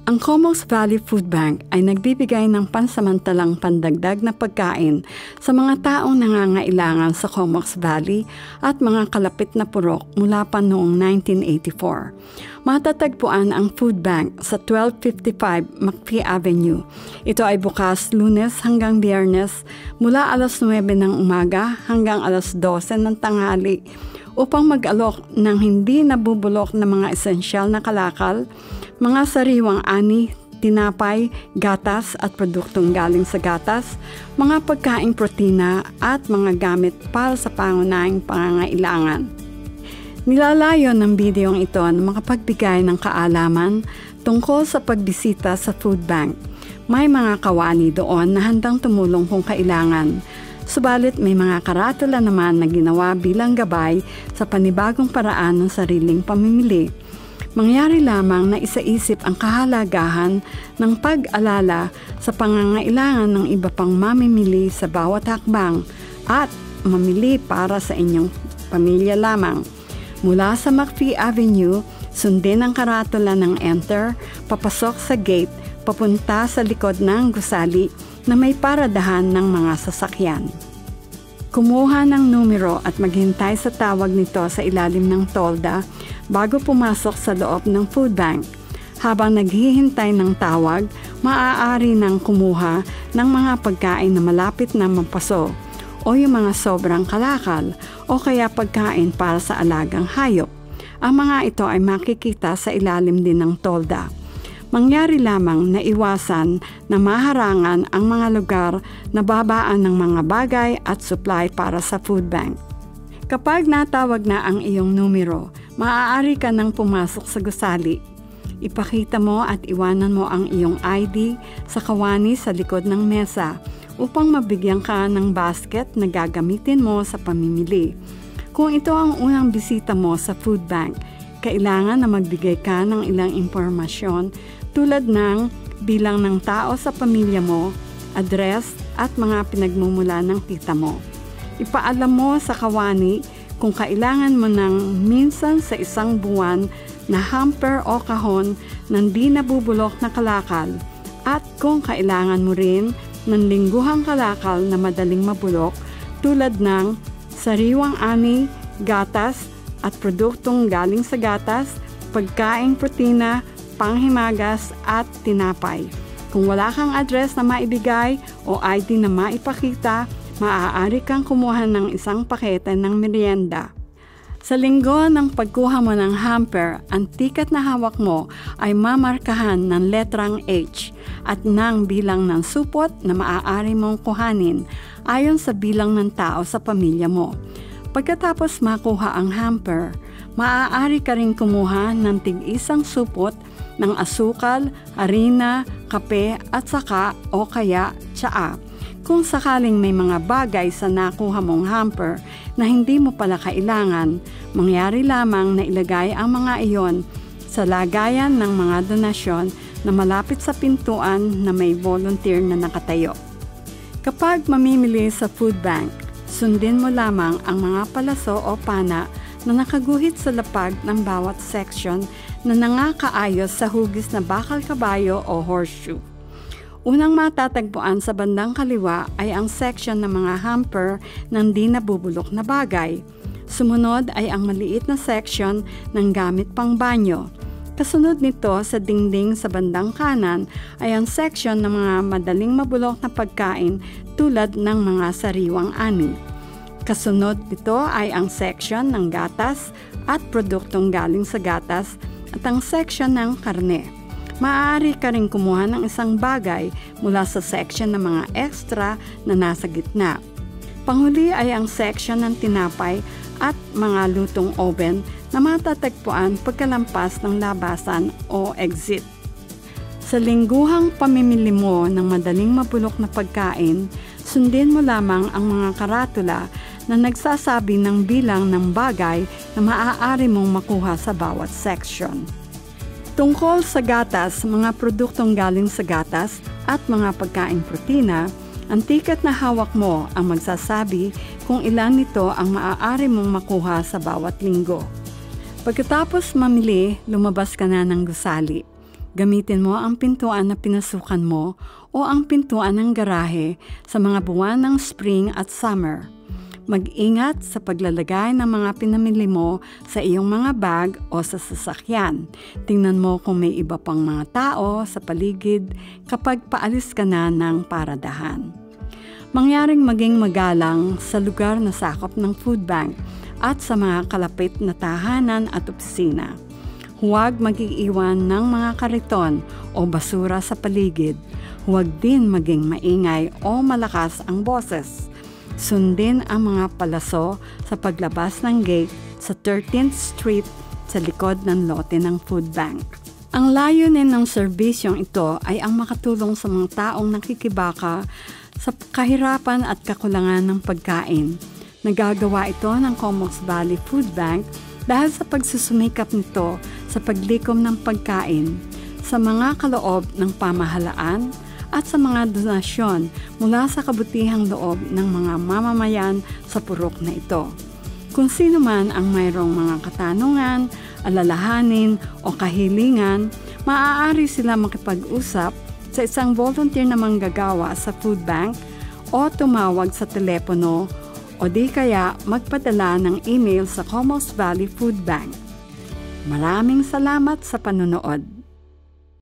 Ang Comox Valley Food Bank ay nagbibigay ng pansamantalang pandagdag na pagkain sa mga taong nangangailangan sa Comox Valley at mga kalapit na purok mula pa noong 1984. Matatagpuan ang food bank sa 1255 McPhee Avenue. Ito ay bukas Lunes hanggang Biyernes mula alas 9 ng umaga hanggang alas 12 ng tanghali upang mag-alok ng hindi nabubulok na mga esensyal na kalakal, mga sariwang ani, tinapay, gatas at produktong galing sa gatas, mga pagkaing protina at mga gamit para sa pangunahing pangangailangan. Nilalayo ng bidyong ito na makapagbigay ng kaalaman tungkol sa pagbisita sa food bank. May mga kawani doon na handang tumulong kung kailangan. Subalit may mga karatula naman na ginawa bilang gabay sa panibagong paraan ng sariling pamimili. Mangyari lamang na isaisip ang kahalagahan ng pag-alala sa pangangailangan ng iba pang mamimili sa bawat hakbang at mamili para sa inyong pamilya lamang. Mula sa McPhee Avenue, sundin ang karatula ng Enter, papasok sa gate, papunta sa likod ng gusali na may paradahan ng mga sasakyan. Kumuha ng numero at maghintay sa tawag nito sa ilalim ng tolda bago pumasok sa loob ng food bank. Habang naghihintay ng tawag, maaari nang kumuha ng mga pagkain na malapit na mapaso o yung mga sobrang kalakal o kaya pagkain para sa alagang hayop. Ang mga ito ay makikita sa ilalim din ng tolda. Mangyari lamang na iwasan na maharangan ang mga lugar na babaan ng mga bagay at supply para sa food bank. Kapag natawag na ang iyong numero, maaari ka nang pumasok sa gusali. Ipakita mo at iwanan mo ang iyong ID sa kawani sa likod ng mesa upang mabigyan ka ng basket na gagamitin mo sa pamimili. Kung ito ang unang bisita mo sa food bank, kailangan na magbigay ka ng ilang impormasyon tulad ng bilang ng tao sa pamilya mo, address at mga pinagmumula ng tita mo. Ipaalam mo sa kawani kung kailangan mo ng minsan sa isang buwan na hamper o kahon ng di nabubulok na kalakal at kung kailangan mo rin ng lingguhang kalakal na madaling mabulok tulad ng sariwang ani, gatas at produktong galing sa gatas, pagkaing protina, panghimagas at tinapay. Kung wala kang address na maibigay o ID na maipakita, maaari kang kumuha ng isang pakete ng merienda. Sa linggo ng pagkuha mo ng hamper, ang tikat na hawak mo ay mamarkahan ng letrang H at ng bilang ng supot na maaari mong kuhanin ayon sa bilang ng tao sa pamilya mo. Pagkatapos makuha ang hamper, maaari ka rin kumuha ng tig-isang supot ng asukal, harina, kape at saka o kaya tsaa. Kung sakaling may mga bagay sa nakuha mong hamper na hindi mo pala kailangan, mangyari lamang na ilagay ang mga iyon sa lagayan ng mga donasyon na malapit sa pintuan na may volunteer na nakatayo. Kapag mamimili sa food bank, sundin mo lamang ang mga palaso o pana na nakaguhit sa lapag ng bawat section na nangakaayos sa hugis na bakal kabayo o horseshoe. Unang matatagpuan sa bandang kaliwa ay ang section ng mga hamper ng di nabubulok na bagay. Sumunod ay ang maliit na section ng gamit pang banyo. Kasunod nito sa dingding sa bandang kanan ay ang section ng mga madaling mabulok na pagkain tulad ng mga sariwang ani. Kasunod nito ay ang section ng gatas at produktong galing sa gatas at ang section ng karne. Maaari ka rin kumuha ng isang bagay mula sa section ng mga extra na nasa gitna. Panghuli ay ang section ng tinapay at mga lutong oven na matatagpuan pagkalampas ng labasan o exit. Sa lingguhang pamimili mo ng madaling mabulok na pagkain, sundin mo lamang ang mga karatula na nagsasabi ng bilang ng bagay na maaari mong makuha sa bawat section. Tungkol sa gatas, mga produktong galing sa gatas at mga pagkaing protina, ang tikat na hawak mo ang magsasabi kung ilan nito ang maaari mong makuha sa bawat linggo. Pagkatapos mamili, lumabas ka na ng gusali. Gamitin mo ang pintuan na pinasukan mo o ang pintuan ng garahe sa mga buwan ng spring at summer. Mag-ingat sa paglalagay ng mga pinamili mo sa iyong mga bag o sa sasakyan. Tingnan mo kung may iba pang mga tao sa paligid kapag paalis ka na ng paradahan. Mangyaring maging magalang sa lugar na sakop ng food bank at sa mga kalapit na tahanan at opisina. Huwag mag-iiwan ng mga kariton o basura sa paligid. Huwag din maging maingay o malakas ang boses. Sundin ang mga palaso sa paglabas ng gate sa 13th Street sa likod ng lote ng food bank. Ang layunin ng serbisyong ito ay ang makatulong sa mga taong nakikibaka sa kahirapan at kakulangan ng pagkain. Nagagawa ito ng Comox Valley Food Bank dahil sa pagsusumikap nito sa paglikom ng pagkain sa mga kaloob ng pamahalaan at sa mga donasyon mula sa kabutihang loob ng mga mamamayan sa purok na ito. Kung sino man ang mayroong mga katanungan, alalahanin o kahilingan, maaari sila makipag-usap sa isang volunteer na manggagawa sa food bank o tumawag sa telepono o di kaya magpadala ng email sa Comox Valley Food Bank. Maraming salamat sa panonood.